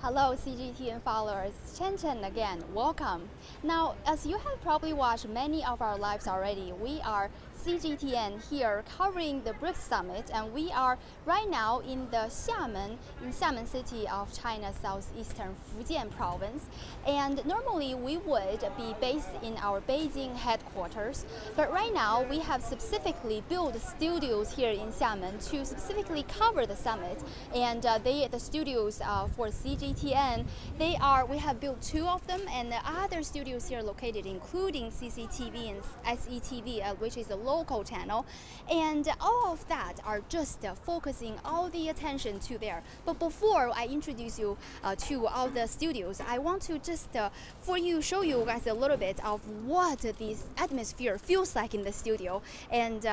Hello CGTN followers, Chen again, welcome. Now, as you have probably watched many of our lives already, we are CGTN here covering the BRICS Summit, and we are right now in the Xiamen city of China's southeastern Fujian province. And normally we would be based in our Beijing headquarters, but right now we have specifically built studios here in Xiamen to specifically cover the summit. And the studios for CGTN, we have built two of them, and the other studios here located including CCTV and SETV, which is a local channel, and all of that are just focusing all the attention to there. But before I introduce you to all the studios, I want to just show you guys a little bit of what this atmosphere feels like in the studio. And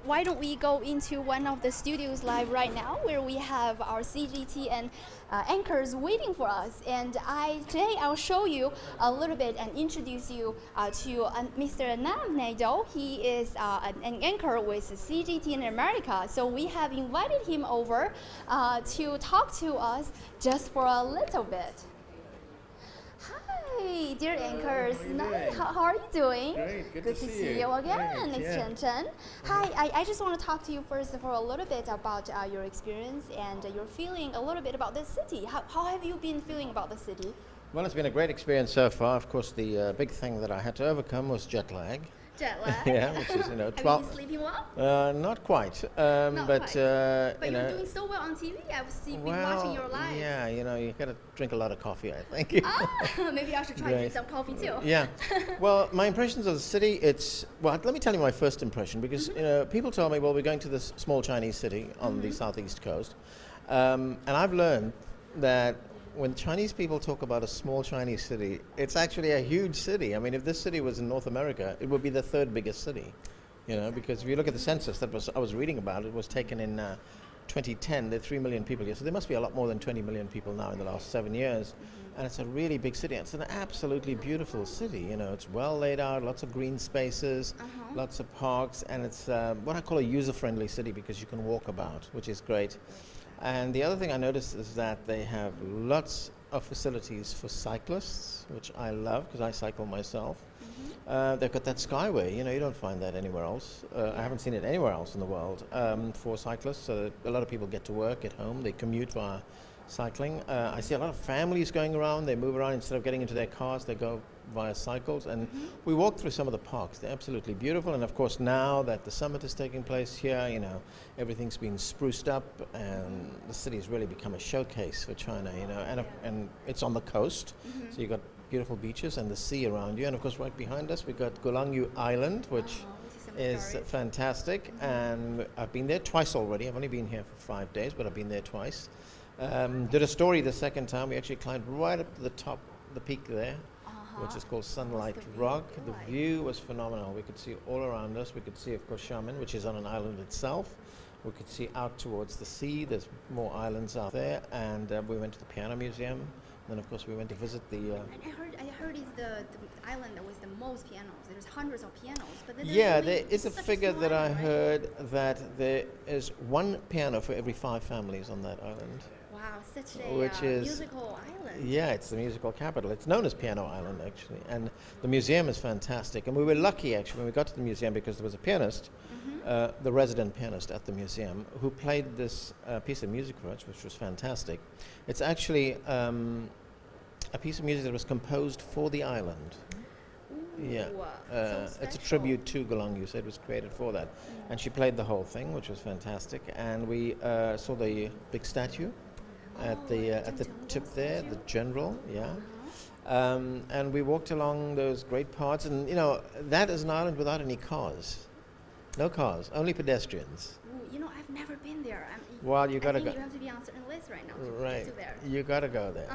why don't we go into one of the studios live right now, where we have our CGTN anchors waiting for us. And today I'll show you a little bit and introduce you to Mr. Anand Naidoo. He is an anchor with CGTN America. So we have invited him over to talk to us just for a little bit. Hi, dear anchors. How are you doing? Great, good to see you again. Great, it's Chen. Hi, I just want to talk to you first for a little bit about your experience and your feeling a little bit about this city. How have you been feeling about the city? Well, it's been a great experience so far. Of course, the big thing that I had to overcome was jet lag. Jet lag? Yeah, which is, 12. Have you been sleeping well? Not quite. Not but quite. But you're doing so well on TV. I've been watching your live. Yeah, you got to drink a lot of coffee, I think. Maybe I should try to drink some coffee too. Yeah. Well, my impressions of the city, let me tell you my first impression, because people told me, well, we're going to this small Chinese city on the southeast coast, and I've learned that when Chinese people talk about a small Chinese city, it's actually a huge city. I mean, if this city was in North America, it would be the third biggest city, because if you look at the census I was reading about, it was taken in 2010. There are 3 million people here, so there must be a lot more than 20 million people now in the last 7 years. And it's a really big city. It's an absolutely beautiful city. It's well laid out, lots of green spaces, lots of parks, and it's what I call a user-friendly city, because you can walk about, which is great. And the other thing I noticed is that they have lots of facilities for cyclists, which I love because I cycle myself. They've got that skyway, you don't find that anywhere else. I haven't seen it anywhere else in the world for cyclists. So a lot of people get to work, get home, they commute via cycling. I see a lot of families going around. They move around. Instead of getting into their cars, they go via cycles. And we walked through some of the parks. They're absolutely beautiful. And of course, now that the summit is taking place here, everything's been spruced up, and the city's really become a showcase for China, and it's on the coast. So you've got beautiful beaches and the sea around you. And of course, right behind us, we've got Gulangyu Island, which is fantastic. And I've been there twice already. I've only been here for 5 days, but I've been there twice. Did a story the second time. We actually climbed right up to the top, the peak there, which is called Sunlight Rock. The view was phenomenal. We could see all around us. We could see, of course, Xiamen, which is on an island itself. We could see out towards the sea. There's more islands out there. And we went to the piano museum. Then, of course, we went to visit the... I heard it's the island that was the most pianos. There's hundreds of pianos. But then there is a figure that I heard that there is one piano for every 5 families on that island. Wow, such a musical island. Yeah, it's the musical capital. It's known as Piano Island, actually. And the museum is fantastic. And we were lucky, actually, when we got to the museum, because there was a pianist, the resident pianist at the museum, who played this piece of music for us, which was fantastic. It's actually a piece of music that was composed for the island. Ooh, yeah, so it's a tribute to Gulangyu, so it was created for that. And she played the whole thing, which was fantastic. And we saw the big statue at the tip there, the general, and we walked along those great parts, and that is an island without any cars. No cars, only pedestrians. Ooh, I've never been there. Well, you gotta go. You have to be on a certain list right now to get to there. You gotta go there.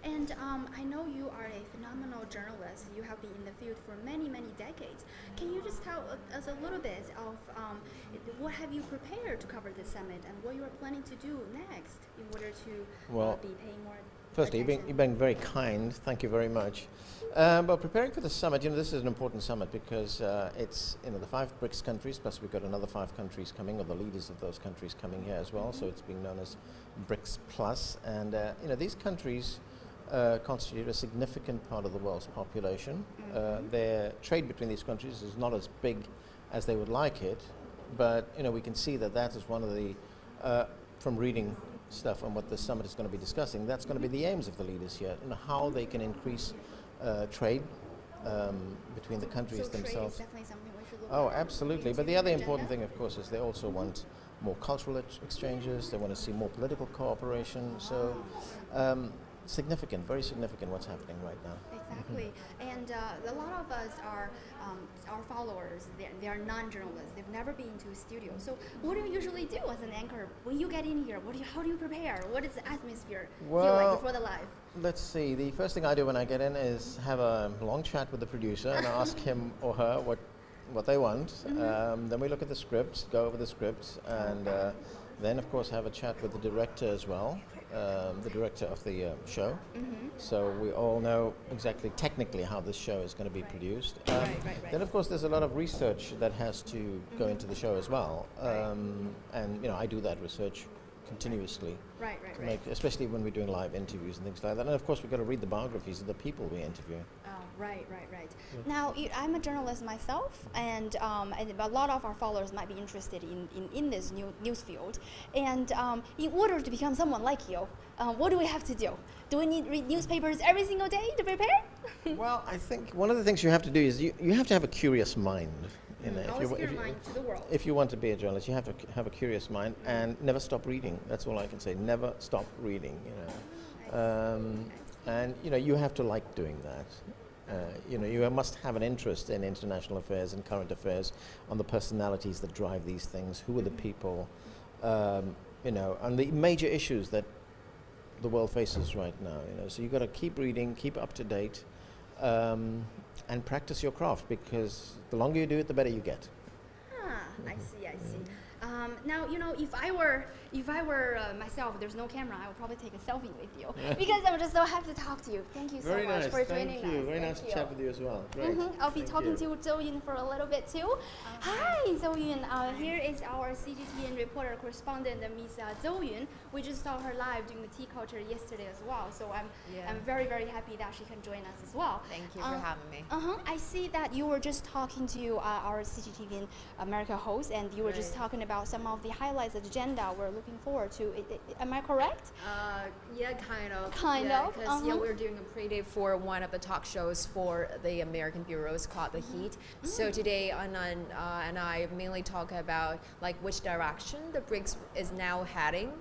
And I know you are a phenomenal journalist. You have been in the field for many, many decades. Can you just tell us a little bit of what have you prepared to cover this summit, and what you are planning to do next in order to be paying more Firstly, you've been very kind. Thank you very much. Well, preparing for the summit, this is an important summit because it's the 5 BRICS countries, plus we've got another 5 countries coming, or the leaders of those countries coming here as well. So it's being known as BRICS Plus, and these countries constitute a significant part of the world's population. Their trade between these countries is not as big as they would like it, but we can see that is one of the from reading stuff on what the summit is going to be discussing. That's going to be the aims of the leaders here, and how they can increase trade between the countries so themselves. Trade is definitely something we should look Oh, absolutely. But the other agenda. important thing, of course, is they also want more cultural exchanges. They want to see more political cooperation. So significant, very significant what's happening right now. Exactly. And a lot of us are our followers. They are non-journalists. They've never been to a studio. So what do you usually do as an anchor when you get in here? How do you prepare? What does the atmosphere feel like before the live? Let's see. The first thing I do when I get in is have a long chat with the producer and ask him or her what they want. Then we look at the scripts, go over the scripts, and then of course have a chat with the director as well, the director of the show. So we all know exactly technically how this show is going to be produced. Right. Then of course there's a lot of research that has to go into the show as well, and I do that research continuously. Right. Especially when we're doing live interviews and things like that. And of course we've got to read the biographies of the people we interview. Right. Now, I'm a journalist myself, and a lot of our followers might be interested in this new news field. And in order to become someone like you, what do we have to do? Do we need to read newspapers every single day to prepare? Well, I think one of the things you have to do is you have to have a curious mind. If you want to be a journalist, you have to have a curious mind and never stop reading. That's all I can say. Never stop reading. And you have to like doing that. You must have an interest in international affairs and current affairs, on the personalities that drive these things, who are the people, and the major issues that the world faces right now. So you've got to keep reading, keep up to date, and practice your craft, because the longer you do it, the better you get. I see. Now, if I were myself, there's no camera, I would probably take a selfie with you because I'm just so happy to talk to you. Thank you so much for joining us. Thank you. Very nice to chat with you as well. Great. I'll be talking to Zhou Yun for a little bit too. Hi, Zhou Yun. Here is our CGTN reporter correspondent, Ms. Zhou Yun. We just saw her live doing the tea culture yesterday as well. So I'm very, very happy that she can join us as well. Thank you for having me. I see that you were just talking to our CGTN America host, and you were just talking about some of the highlights of the agenda we're looking forward to. Am I correct? Yeah, kind of. Kind of. Because we're doing a preview for one of the talk shows for the American bureaus called The Heat. So today, Anand and I mainly talk about which direction the BRICS is now heading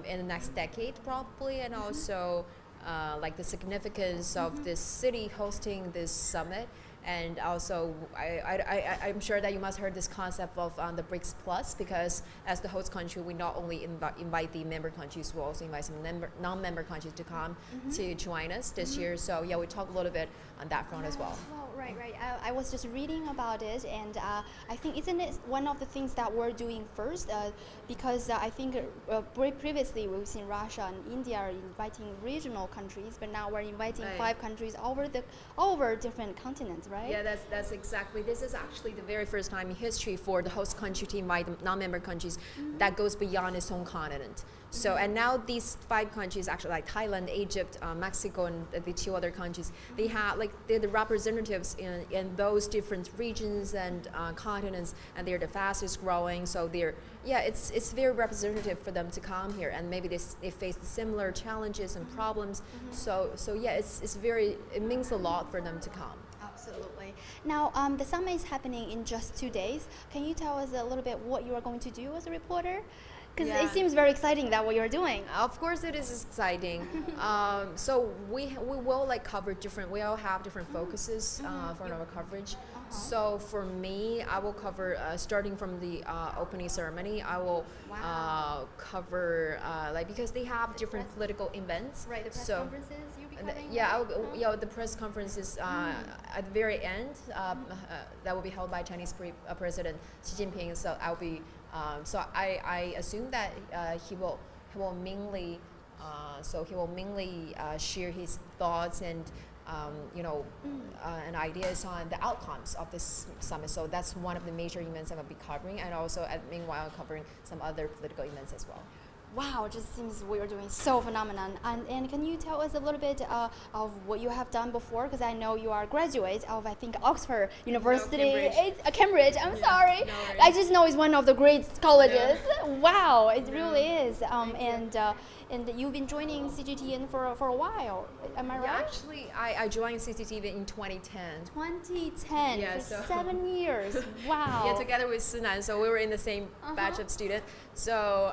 in the next decade, probably, and also the significance of this city hosting this summit. And also, I'm sure that you must have heard this concept of the BRICS Plus, because as the host country, we not only invite the member countries, we also invite some non-member countries to come to join us this year. So yeah, we talk a little bit on that front as well. Right. I was just reading about it, and I think isn't it one of the things that we're doing first? Because I think previously we've seen Russia and India are inviting regional countries, but now we're inviting 5 countries over different continents, right? Yeah, that's exactly. This is actually the very first time in history for the host country to invite non-member countries that goes beyond its own continent. So, and now these 5 countries, actually like Thailand, Egypt, Mexico, and the 2 other countries, they have they're the representatives in those different regions and continents, and they're the fastest growing. So it's very representative for them to come here, and maybe they face similar challenges and problems. So yeah, it means a lot for them to come. Absolutely. Now, the summit is happening in just 2 days. Can you tell us a little bit what you are going to do as a reporter? Because it seems very exciting that what you're doing. Of course it is exciting. So we will cover different, we all have different focuses for our coverage. So for me, I will cover, starting from the opening ceremony, I will cover, because they have different political events. Right, the press conferences you'll be covering? Yeah, the press conferences at the very end, that will be held by Chinese President Xi Jinping. So I'll be, so I assume that he will mainly So he will mainly share his thoughts and and ideas on the outcomes of this summit. So that's one of the major events I'm going to be covering, and also meanwhile covering some other political events as well. Wow, it just seems we are doing so phenomenal. And can you tell us a little bit of what you have done before? Because I know you are a graduate of, I think, Oxford University. No, Cambridge. Cambridge, I'm sorry. No worries. I just know it's one of the great colleges. Yeah. Wow, it really is. And you've been joining CGTN for a while, am I right? Actually, I joined CCTV in 2010. 2010, Yeah, for 7 years. Wow. Yeah, together with Sinan, so we were in the same batch of students. So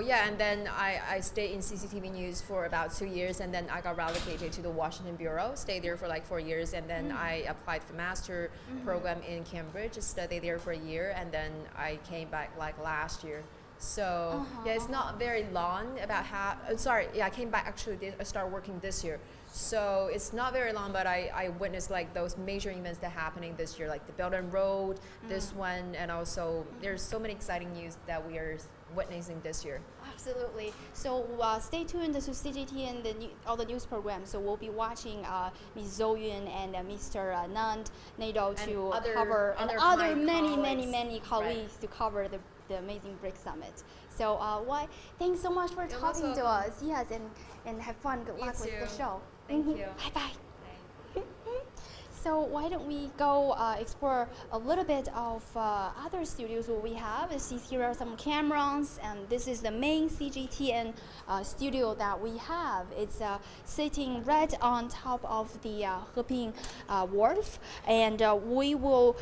yeah, and then I stayed in CCTV News for about 2 years, and then I got relocated to the Washington Bureau, stayed there for like 4 years, and then I applied for master program in Cambridge, studied there for a year, and then I came back like last year. So yeah, it's not very long. I came back actually. I started working this year, so it's not very long. But I witnessed like those major events that are happening this year, like the Belt and Road, this one, and also there's so many exciting news that we are witnessing this year. Absolutely. So stay tuned to CGTN, all the news programs. So we'll be watching Ms. Zhou Yun and Mr. Anand Naidoo to cover, and other many colleagues to cover the amazing BRICS Summit. So thanks so much for talking to us. Yes, and have fun. Good luck with the show. Thank you. Bye-bye. So why don't we go explore a little bit of other studios what we have. Here are some cameras, and this is the main CGTN studio that we have. It's sitting right on top of the Heping Wharf, and we will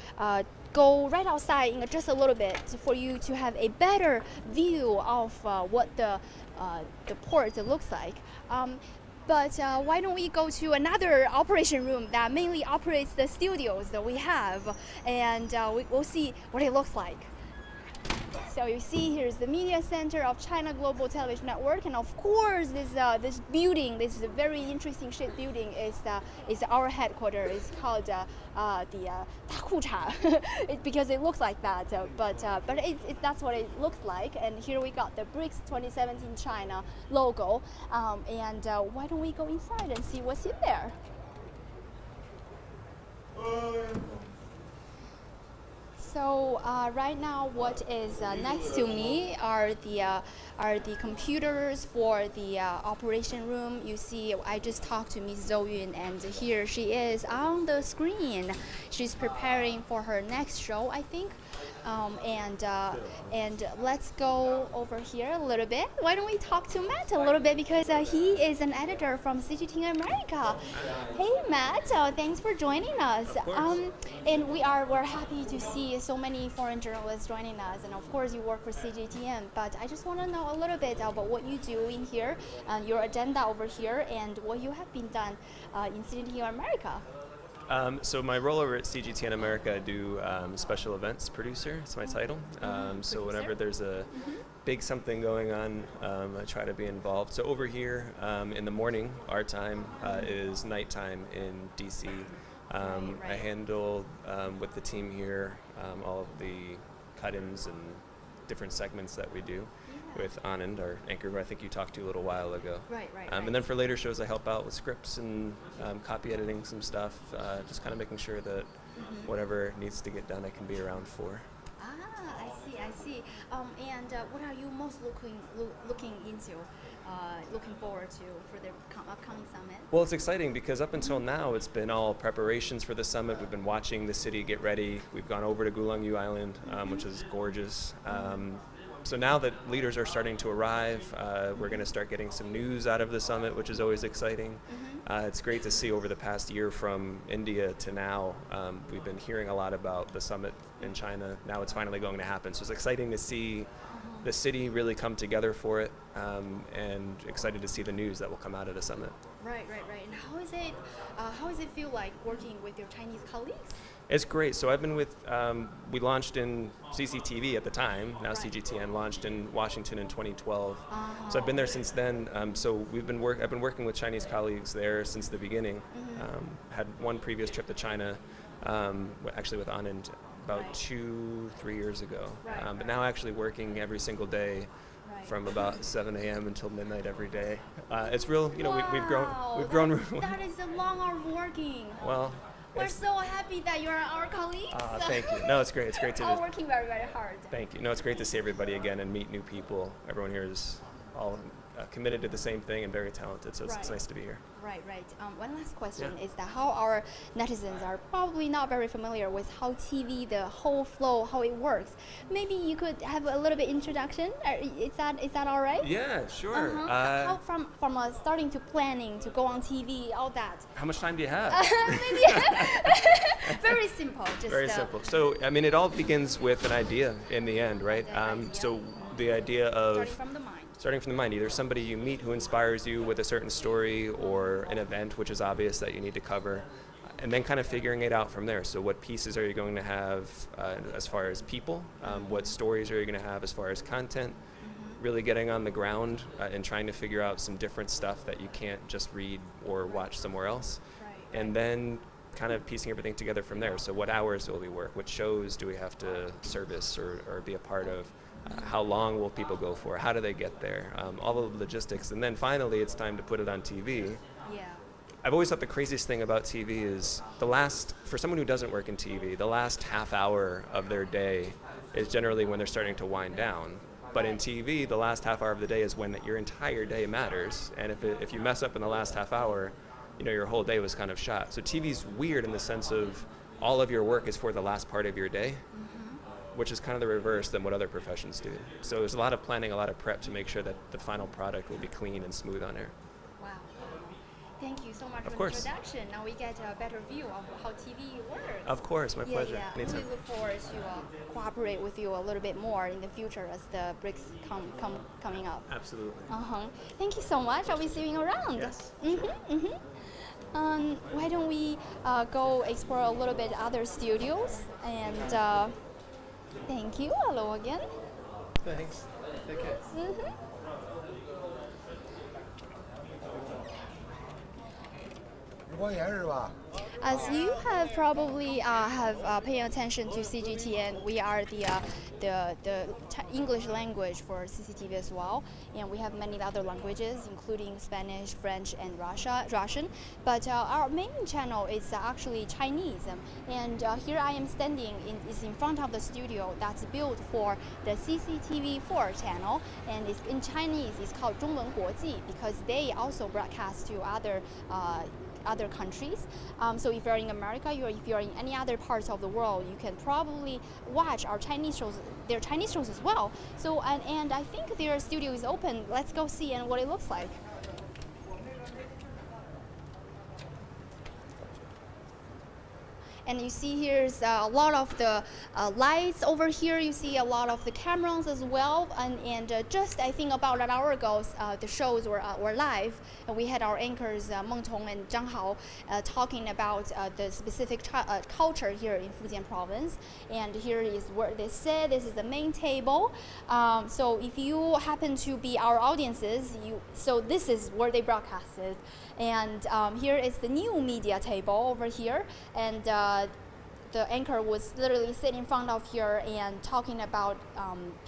go right outside in just a little bit for you to have a better view of what the port looks like. But why don't we go to another operation room that mainly operates the studios that we have, and we'll see what it looks like. So you see, here's the media center of China Global Television Network, and of course, this building, this very interesting shaped building, is our headquarters. It's called the Dakucha, because it looks like that. But that's what it looks like. And here we got the BRICS 2017 China logo. And why don't we go inside and see what's in there? So right now, what is next to me are the computers for the operation room. You see, I just talked to Ms. Zhou Yun, and here she is on the screen. She's preparing for her next show, I think. And let's go over here a little bit. Why don't we talk to Matt a little bit, because he is an editor from CGTN America. Hey Matt, thanks for joining us. And we're happy to see so many foreign journalists joining us, and of course you work for CGTN. But I just want to know a little bit about what you do in here, your agenda over here, and what you have been done in CGTN America. So my role over at CGTN America, I do special events producer. It's my title. So whenever there's a big something going on, I try to be involved. So over here in the morning, our time is nighttime in DC. I handle with the team here all of the cut-ins and different segments that we do with Anand, our anchor, who I think you talked to a little while ago. Right. And then for later shows, I help out with scripts and copy editing some stuff, just kind of making sure that whatever needs to get done, I can be around for. I see. And what are you most looking forward to for the upcoming summit? Well, it's exciting because up until now, it's been all preparations for the summit. We've been watching the city get ready. We've gone over to Gulangyu Island, which is gorgeous. So now that leaders are starting to arrive, we're going to start getting some news out of the summit, which is always exciting. It's great to see over the past year from India to now, we've been hearing a lot about the summit in China. Now it's finally going to happen. So it's exciting to see the city really come together for it, and excited to see the news that will come out of the summit. Right. And how does it feel like working with your Chinese colleagues? It's great. So I've been with, we launched in CCTV at the time, now CGTN, launched in Washington in 2012. So I've been there since then. So I've been working with Chinese colleagues there since the beginning. Had one previous trip to China, actually with Anand about 2-3 years ago. But now actually working every single day from about 7 a.m. until midnight every day. It's real, you know, we've grown. That is a long hour working. Well, we're so happy that you're our colleagues. Thank you. No, it's great. It's great to. All working very, very hard. Thank you. No, it's great to see everybody again and meet new people. Everyone here is all committed to the same thing and very talented, so it's nice to be here. Right. One last question is that how our netizens are probably not very familiar with how TV, the whole flow, how it works. Maybe you could have a little bit introduction. Is that all right? Yeah, sure. How from starting to planning to go on TV, all that. How much time do you have? Maybe very simple. Just very simple. So I mean, it all begins with an idea in the end, right? So the idea of starting from the mind, either somebody you meet who inspires you with a certain story or an event which is obvious that you need to cover, and then kind of figuring it out from there. So what pieces are you going to have as far as people? What stories are you going to have as far as content? Really getting on the ground and trying to figure out some different stuff that you can't just read or watch somewhere else. And then kind of piecing everything together from there. So what hours will we work? What shows do we have to service or be a part of? How long will people go for? How do they get there? All the logistics. And then finally, it's time to put it on TV. Yeah. I've always thought the craziest thing about TV is for someone who doesn't work in TV, the last half hour of their day is generally when they're starting to wind down. But in TV, the last half hour of the day is when your entire day matters. And if you mess up in the last half hour, you know, your whole day was kind of shot. So TV's weird in the sense of all of your work is for the last part of your day. Which is kind of the reverse than what other professions do. So there's a lot of planning, a lot of prep to make sure that the final product will be clean and smooth on air. Wow. Thank you so much of for course. the introduction. Now we get a better view of how TV works. Of course, my pleasure. Yeah. We look forward to cooperate with you a little bit more in the future as the BRICS coming up. Absolutely. Thank you so much. I'll be seeing you around. Yes. Why don't we go explore a little bit other studios and thank you. Hello again. Thanks. Take care. As you have probably have paying attention to CGTN, we are the English language for CCTV as well, and we have many other languages, including Spanish, French, and Russian. But our main channel is actually Chinese, and here I am standing in front of the studio that's built for the CCTV4 channel, and it's in Chinese. It's called 中文国际 because they also broadcast to other countries. So if you're in America, if you're in any other parts of the world, you can probably watch our Chinese shows, their Chinese shows as well. So and I think their studio is open. Let's go see and what it looks like. And you see here's a lot of the lights over here. You see a lot of the cameras as well. And just I think about an hour ago, the shows were live. And we had our anchors Meng Tong and Zhang Hao talking about the specific culture here in Fujian province. And here is where they sit. This is the main table. So if you happen to be our audiences, so this is where they broadcasted. And here is the new media table over here. And the anchor was literally sitting in front of here and talking about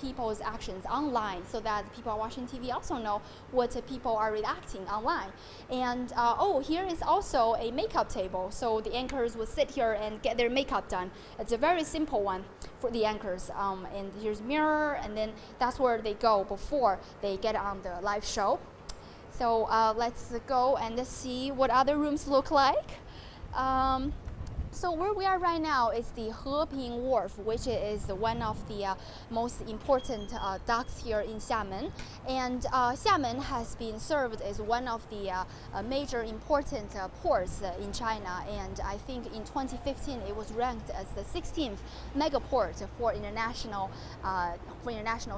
people's actions online so that people watching TV also know what people are reacting online. And here is also a makeup table. So the anchors would sit here and get their makeup done. It's a very simple one for the anchors. And here's a mirror, and then that's where they go before they get on the live show. So let's go and see what other rooms look like. So where we are right now is the Heping Wharf, which is one of the most important docks here in Xiamen. And Xiamen has been served as one of the major important ports in China. And I think in 2015 it was ranked as the 16th mega port for international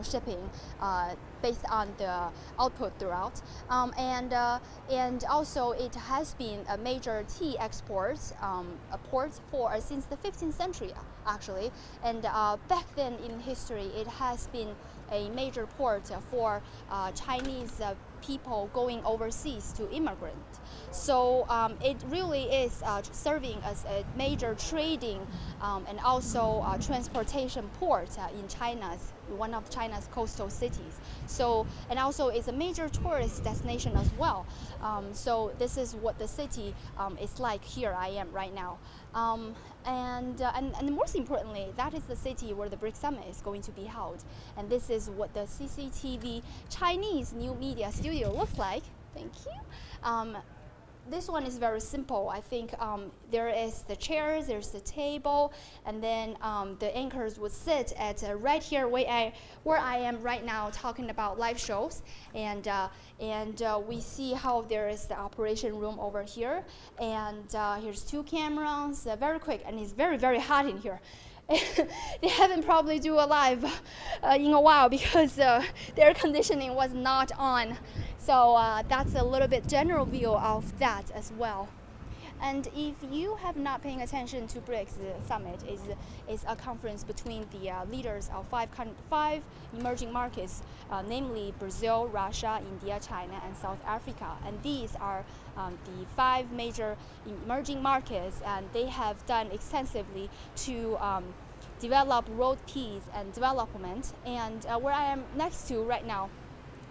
shipping. Based on the output throughout, and also it has been a major tea export port for since the 15th century actually, and back then in history it has been a major port for Chinese people going overseas to immigrant. So it really is serving as a major trading and also transportation port in one of China's coastal cities. So, and also it's a major tourist destination as well. So this is what the city is like here I am right now. And most importantly, that is the city where the BRICS Summit is going to be held. And this is what the CCTV Chinese New Media Studio looks like. Thank you. This one is very simple. I think there is the chairs, there's the table, and then the anchors would sit at right here where I am right now talking about live shows. And we see how there is the operation room over here. And here's 2 cameras, very quick, and it's very, very hot in here. They haven't probably do a live in a while because the air conditioning was not on. So that's a little bit general view of that as well. And if you have not paying attention to BRICS Summit, is a conference between the leaders of 5 emerging markets, namely Brazil, Russia, India, China, and South Africa. And these are the 5 major emerging markets, and they have done extensively to develop world peace and development. And where I am next to right now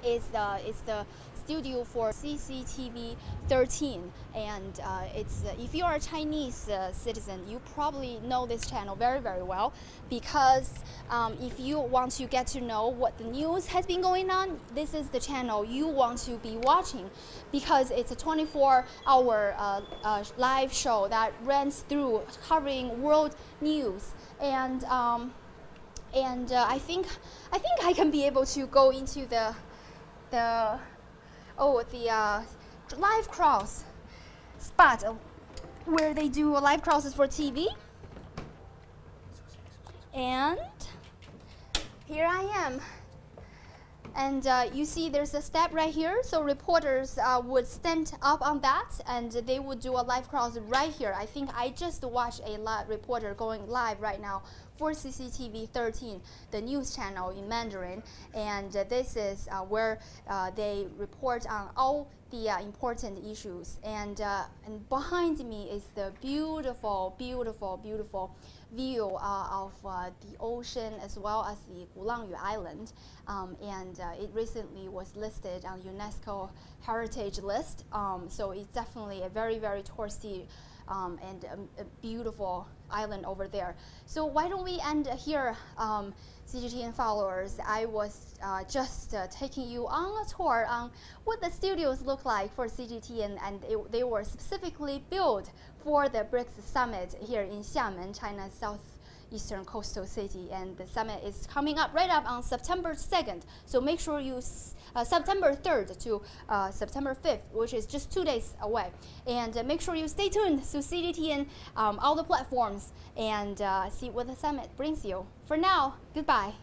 is the studio for CCTV 13, and it's if you are a Chinese citizen, you probably know this channel very, very well, because if you want to get to know what the news has been going on, this is the channel you want to be watching, because it's a 24-hour live show that runs through covering world news. And I think I can be able to go into the live cross spot where they do live crosses for TV. And here I am. And you see there's a step right here, so reporters would stand up on that and they would do a live cross right here. I think I just watched a live reporter going live right now for CCTV 13, the news channel in Mandarin, and this is where they report on all the important issues. And behind me is the beautiful, beautiful, beautiful view of the ocean as well as the Gulangyu Island, and it recently was listed on UNESCO Heritage List, so it's definitely a very, very touristy and a beautiful island over there. So why don't we end here, CGTN followers? I was just taking you on a tour on what the studios look like for CGTN, and they were specifically built for the BRICS Summit here in Xiamen, China's southeastern coastal city. And the summit is coming up right up on September 2nd. So make sure you September 3rd to September 5th, which is just 2 days away. And make sure you stay tuned to CGTN, all the platforms, and see what the summit brings you. For now, goodbye.